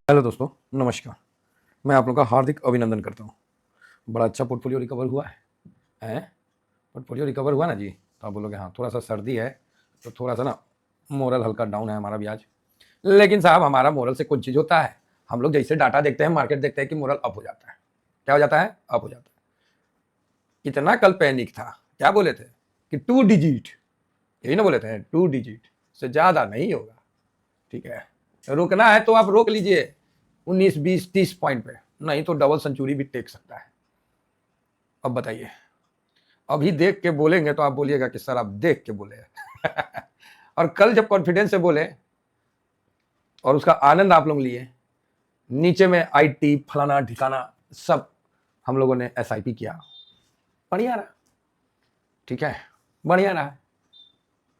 Hello दोस्तों, नमस्कार। मैं आप लोगों का हार्दिक अभिनंदन करता हूँ। बड़ा अच्छा पोर्टफोलियो रिकवर हुआ है, हैं? पोर्टफोलियो रिकवर हुआ ना जी, तो आप बोलोगे हाँ थोड़ा सा सर्दी है, तो थोड़ा सा ना मोरल हल्का डाउन है हमारा भी आज। लेकिन साहब हमारा मोरल से कुछ चीज़ होता है, हम लोग जैसे डाटा देखते हैं, मार्केट देखते हैं कि मोरल अप हो जाता है। क्या हो जाता है? अप हो जाता है। इतना कल पैनिक था, क्या बोले थे कि 2 डिजिट, यही ना बोले थे 2 डिजिट से ज़्यादा नहीं होगा। ठीक है, रुकना है तो आप रोक लीजिए 19, 20, 30 पॉइंट पे, नहीं तो डबल सेंचुरी भी टेक सकता है। अब बताइए, अभी देख के बोलेंगे तो आप बोलिएगा कि सर आप देख के बोले और कल जब कॉन्फिडेंस से बोले और उसका आनंद आप लोग लिए, नीचे में आईटी फलाना ठिकाना सब हम लोगों ने एसआईपी किया, बढ़िया रहा। ठीक है, बढ़िया रहा,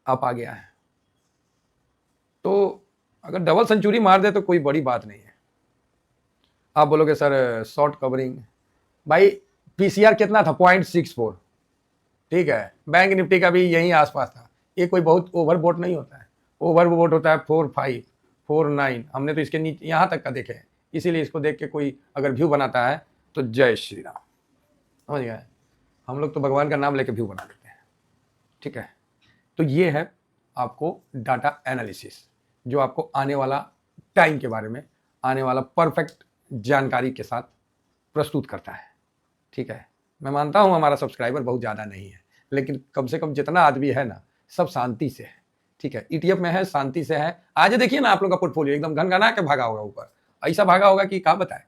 आप आ गया है। तो अगर डबल सेंचुरी मार दे तो कोई बड़ी बात नहीं है। आप बोलोगे सर शॉर्ट कवरिंग, भाई पीसीआर कितना था? 0.64। ठीक है, बैंक निफ्टी का भी यही आसपास था। ये कोई बहुत ओवरबोट नहीं होता है, ओवरबोट होता है 4.5 4.9। हमने तो इसके नीचे यहाँ तक का देखे हैं, इसीलिए इसको देख के कोई अगर व्यू बनाता है तो जय श्री राम, समझ गए? हम लोग तो भगवान का नाम लेके व्यू बना देते हैं। ठीक है, तो ये है आपको डाटा एनालिसिस, जो आपको आने वाला टाइम के बारे में, आने वाला परफेक्ट जानकारी के साथ प्रस्तुत करता है। ठीक है, मैं मानता हूं हमारा सब्सक्राइबर बहुत ज़्यादा नहीं है, लेकिन कम से कम जितना आदमी है ना, सब शांति से है। ठीक है, ईटीएफ में है, शांति से है। आज देखिए ना आप लोग का पोर्टफोलियो एकदम घनघना के भागा होगा ऊपर, ऐसा भागा होगा कि क्या बताए,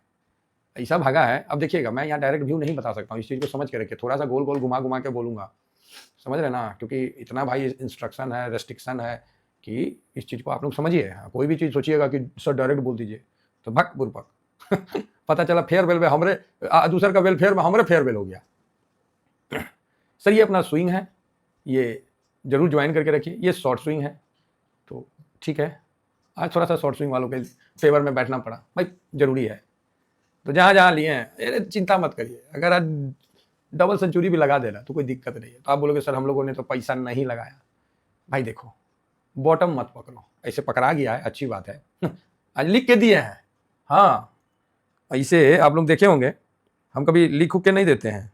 ऐसा भागा है। अब देखिएगा, मैं यहाँ डायरेक्ट व्यू नहीं बता सकता हूँ, इस चीज़ को समझ के रखिए, थोड़ा सा गोल गोल घुमा घुमा के बोलूंगा, समझ रहे ना? क्योंकि इतना भाई इंस्ट्रक्शन है, रेस्ट्रिक्शन है कि इस चीज़ को आप लोग समझिए। कोई भी चीज़ सोचिएगा कि सर डायरेक्ट बोल दीजिए तो भक बुरपक पता चला फेयरवेल में हमरे दूसर का वेलफेयर में हमरे फेयरवेल हो गया। सर ये अपना स्विंग है, ये जरूर ज्वाइन करके रखिए। ये शॉर्ट स्विंग है, तो ठीक है, आज थोड़ा सा शॉर्ट स्विंग वालों के फेवर में बैठना पड़ा, भाई जरूरी है। तो जहाँ जहाँ लिए हैं चिंता मत करिए, अगर आज डबल सेंचुरी भी लगा देना तो कोई दिक्कत नहीं है। तो आप बोलोगे सर हम लोगों ने तो पैसा नहीं लगाया, भाई देखो बॉटम मत पकड़ो, ऐसे पकड़ा गया है अच्छी बात है आज लिख के दिए हैं। हाँ, ऐसे आप लोग देखे होंगे, हम कभी लिख के नहीं देते हैं,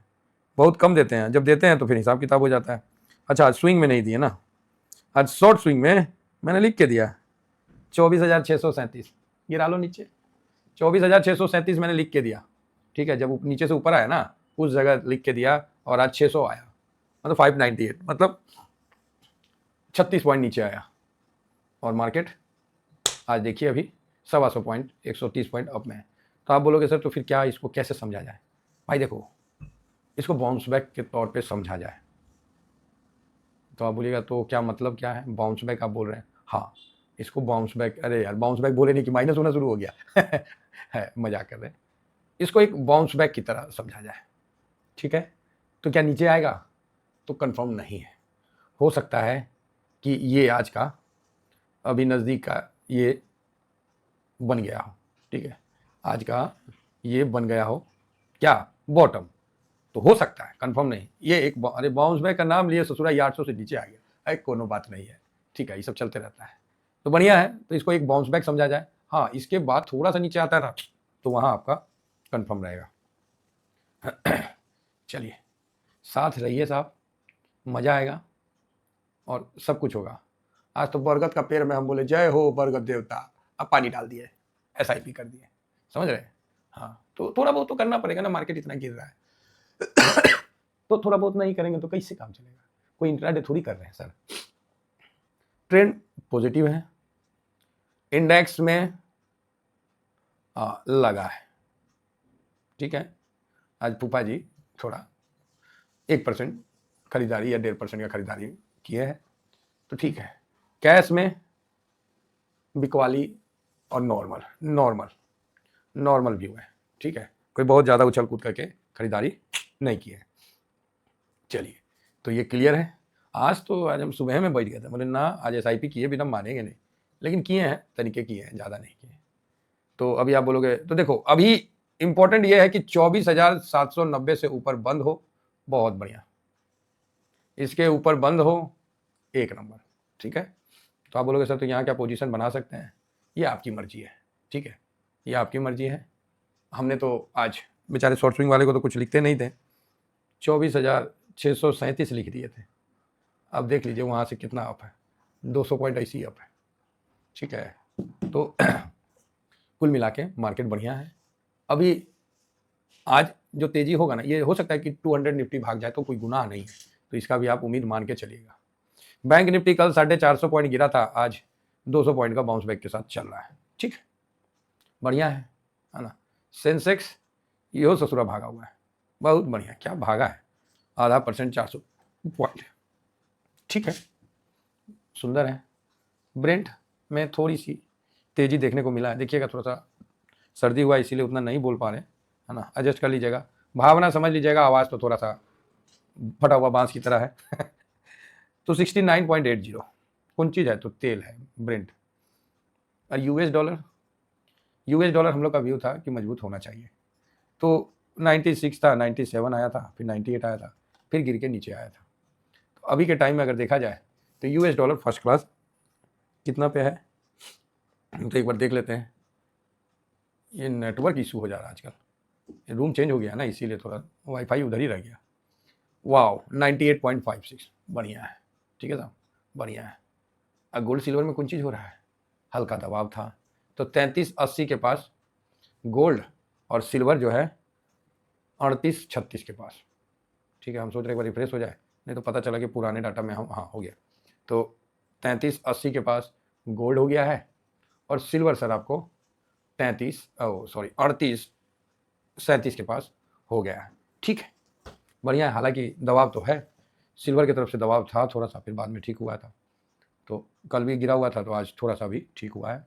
बहुत कम देते हैं, जब देते हैं तो फिर हिसाब किताब हो जाता है। अच्छा, आज स्विंग में नहीं दिए ना, आज शॉर्ट स्विंग में मैंने लिख के दिया 24,637, गिरा लो नीचे, 24,637 मैंने लिख के दिया। ठीक है, जब नीचे से ऊपर आया ना उस जगह लिख के दिया, और आज 600 आया, मतलब 598, मतलब 36 पॉइंट नीचे आया। और मार्केट आज देखिए अभी 125 पॉइंट, 130 पॉइंट अप में है। तो आप बोलोगे सर तो फिर क्या, इसको कैसे समझा जाए? भाई देखो, इसको बाउंस बैक के तौर पे समझा जाए। तो आप बोलिएगा तो क्या मतलब क्या है बाउंस बैक आप बोल रहे हैं? हाँ, इसको बाउंस बैक, अरे यार बाउंस बैक बोले नहीं कि माइनस होना शुरू हो गया है, मजाक कर रहे हैं। इसको एक बाउंस बैक की तरह समझा जाए। ठीक है, तो क्या नीचे आएगा? तो कंफर्म नहीं है, हो सकता है कि ये आज का अभी नज़दीक का ये बन गया हो। ठीक है, आज का ये बन गया हो क्या बॉटम, तो हो सकता है, कंफर्म नहीं। ये एक अरे बाउंस बैक का नाम लिए ससुरा, 800 से नीचे आ गया, अरे कोनो बात नहीं है। ठीक है, ये सब चलते रहता है, तो बढ़िया है। तो इसको एक बाउंस बैक समझा जाए। हाँ, इसके बाद थोड़ा सा नीचे आता है ना, तो वहाँ आपका कंफर्म रहेगा। चलिए, साथ रहिए साहब, मज़ा आएगा और सब कुछ होगा। आज तो बरगद का पेड़ में हम बोले जय हो बरगद देवता, अब पानी डाल दिए, एसआईपी कर दिए, समझ रहे हैं? हाँ, तो थोड़ा बहुत तो करना पड़ेगा ना, मार्केट इतना गिर रहा है तो थोड़ा बहुत नहीं करेंगे तो कैसे काम चलेगा? कोई इंट्राडे थोड़ी कर रहे हैं सर। ट्रेंड पॉजिटिव है, इंडेक्स में लगा है। ठीक है, आज फूफा जी थोड़ा 1% खरीदारी या 1.5% का खरीदारी किए हैं, तो ठीक है। कैश में बिकवाली और नॉर्मल नॉर्मल नॉर्मल व्यू है। ठीक है, कोई बहुत ज़्यादा उछल कूद करके खरीदारी नहीं की है। चलिए, तो ये क्लियर है। आज हम सुबह में बैठ गए थे, बोले ना आज एसआईपी किए बिना मानेंगे नहीं, लेकिन किए हैं, तरीके किए हैं, ज़्यादा नहीं किए। तो अभी आप बोलोगे तो देखो, अभी इंपॉर्टेंट ये है कि 24,790 से ऊपर बंद हो, बहुत बढ़िया। इसके ऊपर बंद हो, एक नंबर। ठीक है, तो आप बोलोगे सर तो यहाँ क्या पोजीशन बना सकते हैं? ये आपकी मर्जी है। ठीक है, ये आपकी मर्जी है। हमने तो आज बेचारे शॉर्ट स्विंग वाले को तो कुछ लिखते नहीं थे, 24,637 लिख दिए थे। अब देख लीजिए वहाँ से कितना अप है, 200 पॉइंट ऐसी अप है, ठीक है। तो कुल मिला के मार्केट बढ़िया है। अभी आज जो तेजी होगा ना, ये हो सकता है कि 200 निफ्टी भाग जाए तो कोई गुनाह नहीं है, तो इसका भी आप उम्मीद मान के चलिएगा। बैंक निफ्टी कल 450 पॉइंट गिरा था, आज 200 पॉइंट का बाउंस बैक के साथ चल रहा है, ठीक है, बढ़िया है ना। सेंसेक्स यो ससुरा भागा हुआ है, बहुत बढ़िया, क्या भागा है, 0.5% 400 पॉइंट, ठीक है, सुंदर है। ब्रेंट में थोड़ी सी तेजी देखने को मिला है, देखिएगा थोड़ा सा सर्दी हुआ इसीलिए उतना नहीं बोल पा रहे, है ना, एडजस्ट कर लीजिएगा, भावना समझ लीजिएगा, आवाज़ तो थोड़ा सा फटा हुआ बांस की तरह है तो 69.80 कौन चीज़ है, तो तेल है ब्रेंट। और यूएस डॉलर हम लोग का व्यू था कि मजबूत होना चाहिए, तो 96 था, 97 आया था, फिर 98 आया था, फिर गिर के नीचे आया था। तो अभी के टाइम में अगर देखा जाए तो यूएस डॉलर फर्स्ट क्लास कितना पे है, तो एक बार देख लेते हैं। ये नेटवर्क इशू हो जा रहा है आजकल, रूम चेंज हो गया ना, इसीलिए थोड़ा वाईफाई उधर ही रह गया। वाओ 98.56, बढ़िया है, ठीक है साहब, बढ़िया है। अब गोल्ड सिल्वर में कौन चीज़ हो रहा है, हल्का दबाव था, तो 3380 के पास गोल्ड और सिल्वर जो है 3836 के पास, ठीक है। हम सोच रहे एक बार रिफ्रेश हो जाए, नहीं तो पता चला कि पुराने डाटा में हम हाँ हो गया। तो 3380 के पास गोल्ड हो गया है, और सिल्वर सर आपको 3837 के पास हो गया है, ठीक है, बढ़िया है। हालांकि दबाव तो है, सिल्वर की तरफ से दबाव था थोड़ा सा, फिर बाद में ठीक हुआ था, तो कल भी गिरा हुआ था, तो आज थोड़ा सा भी ठीक हुआ है।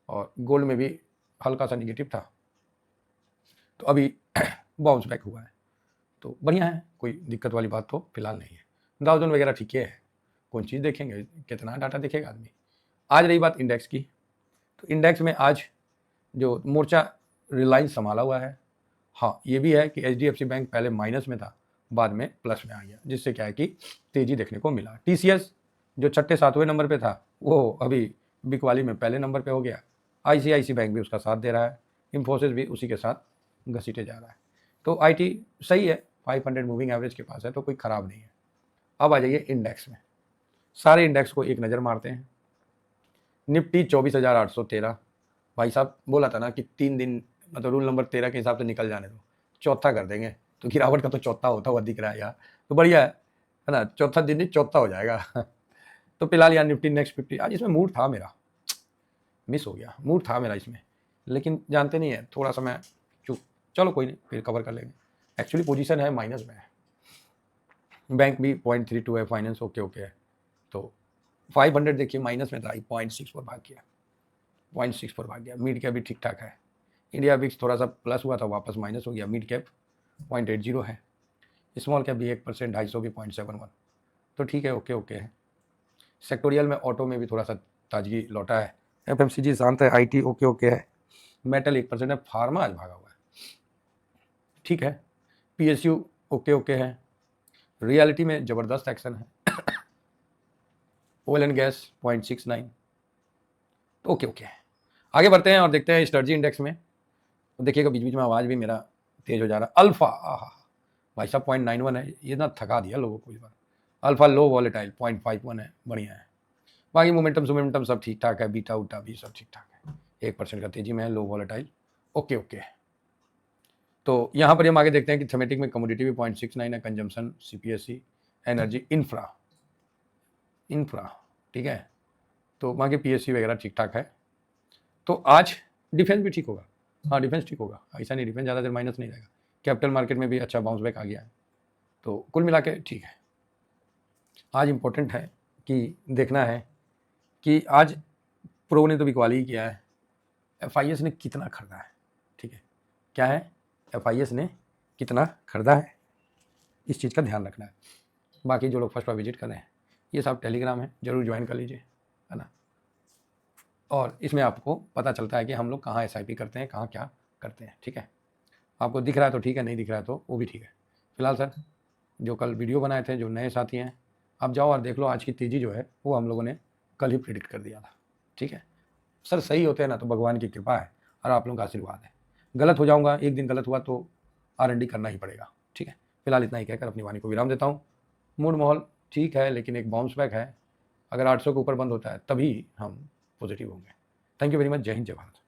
और गोल्ड में भी हल्का सा निगेटिव था, तो अभी बाउंस बैक हुआ है, तो बढ़िया है, कोई दिक्कत वाली बात तो फिलहाल नहीं है। डाउ जोन वगैरह ठीक है, कौन चीज़ देखेंगे, कितना डाटा देखेगा आदमी। आज रही बात इंडेक्स की, तो इंडेक्स में आज जो मोर्चा रिलायंस संभाला हुआ है। हाँ, ये भी है कि HDFC बैंक पहले माइनस में था, बाद में प्लस में आ गया, जिससे क्या है कि तेजी देखने को मिला। TCS जो 6-7वें नंबर पे था, वो अभी बिकवाली में पहले नंबर पे हो गया। ICICI बैंक भी उसका साथ दे रहा है, इंफोसिस भी उसी के साथ घसीटे जा रहा है। तो IT सही है, 500 मूविंग एवरेज के पास है, तो कोई ख़राब नहीं है। अब आ जाइए इंडेक्स में, सारे इंडेक्स को एक नज़र मारते हैं। निफ्टी 24,813, भाई साहब बोला था ना कि 3 दिन मतलब रूल नंबर 13 के हिसाब से निकल जाने दो, चौथा कर देंगे, तो गिरावट का तो चौथा होता हुआ दिख रहा है यार, तो बढ़िया है ना, चौथा दिन ही चौथा हो जाएगा तो फिलहाल यार निफ्टी नेक्स्ट 50, आज इसमें मूड था मेरा, मिस हो गया, मूड था मेरा इसमें, लेकिन जानते नहीं है थोड़ा सा मैं चुप, चलो कोई नहीं, फिर कवर कर लेंगे। एक्चुअली पोजीशन है माइनस में है, बैंक भी 0.32 है, फाइनेंस ओके है, तो 500 देखिए माइनस में था, 0.6 पर भाग गया, 0.6 पर भाग गया। मिड कैप भी ठीक ठाक है, इंडिया विक्स थोड़ा सा प्लस हुआ था, वापस माइनस हो गया। मिड कैप 0.80 है, स्मॉल कैप भी 1%, 250 भी 0.71, तो ठीक है, ओके है। सेक्टोरियल में ऑटो में भी थोड़ा सा ताजगी लौटा है, FMCG शांत है, IT ओके है, मेटल 1% है, फार्मा आज भागा हुआ है, ठीक है। PSU ओके है, रियलिटी में ज़बरदस्त एक्शन है, ऑयल एंड गैस 0.69, तो ओके है। आगे बढ़ते हैं और देखते हैं स्ट्रेटजी इंडेक्स में, तो देखिएगा बीच बीच में आवाज़ भी मेरा तेज हो जा रहा है। अल्फा भाई साहब 0.91 है, ये ना थका दिया लोगों को इस बार। अल्फा लो वॉलेटाइल 0.51 है, बढ़िया है। बाकी मोमेंटम सब ठीक ठाक है, बीटा उटा भी सब ठीक ठाक है, 1% का तेजी में है, लो वॉलेटाइल ओके है। तो यहाँ पर हम आगे देखते हैं कि थीमेटिक में कमोडिटी भी 0.69 है, कंजम्पशन, CPSE, एनर्जी, इंफ्रा, ठीक है, तो वहाँ के PSC वगैरह ठीक ठाक है। तो आज डिफेंस भी ठीक होगा, हाँ डिफेंस ठीक होगा, ऐसा नहीं डिफेंस ज़्यादा देर माइनस नहीं रहेगा। कैपिटल मार्केट में भी अच्छा बाउंस बैक आ गया है, तो कुल मिला के ठीक है। आज इम्पोर्टेंट है कि देखना है कि आज प्रो ने तो बिकवाली ही किया है, FIS ने कितना खरीदा है, ठीक है, क्या है, FIS ने कितना खरीदा है, इस चीज़ का ध्यान रखना है। बाकी जो लोग फर्स्ट बार विजिट कर रहे हैं, ये सब टेलीग्राम है, ज़रूर ज्वाइन कर लीजिए, है ना, और इसमें आपको पता चलता है कि हम लोग कहाँ SIP करते हैं, कहाँ क्या करते हैं, ठीक है। आपको दिख रहा है तो ठीक है, नहीं दिख रहा है तो वो भी ठीक है। फिलहाल सर जो कल वीडियो बनाए थे, जो नए साथी हैं, आप जाओ और देख लो, आज की तेज़ी जो है वो हम लोगों ने कल ही प्रेडिक्ट कर दिया था, ठीक है। सर सही होते हैं ना तो भगवान की कृपा है, और आप लोगों का आशीर्वाद है। गलत हो जाऊंगा, एक दिन गलत हुआ तो R&D करना ही पड़ेगा, ठीक है। फिलहाल इतना ही कहकर अपनी वाणी को विराम देता हूँ। मूड माहौल ठीक है, लेकिन एक बाउंस बैक है। अगर 800 के ऊपर बंद होता है तभी हम पॉजिटिव होंगे। Thank you very much. जय हिंद, जय भारत।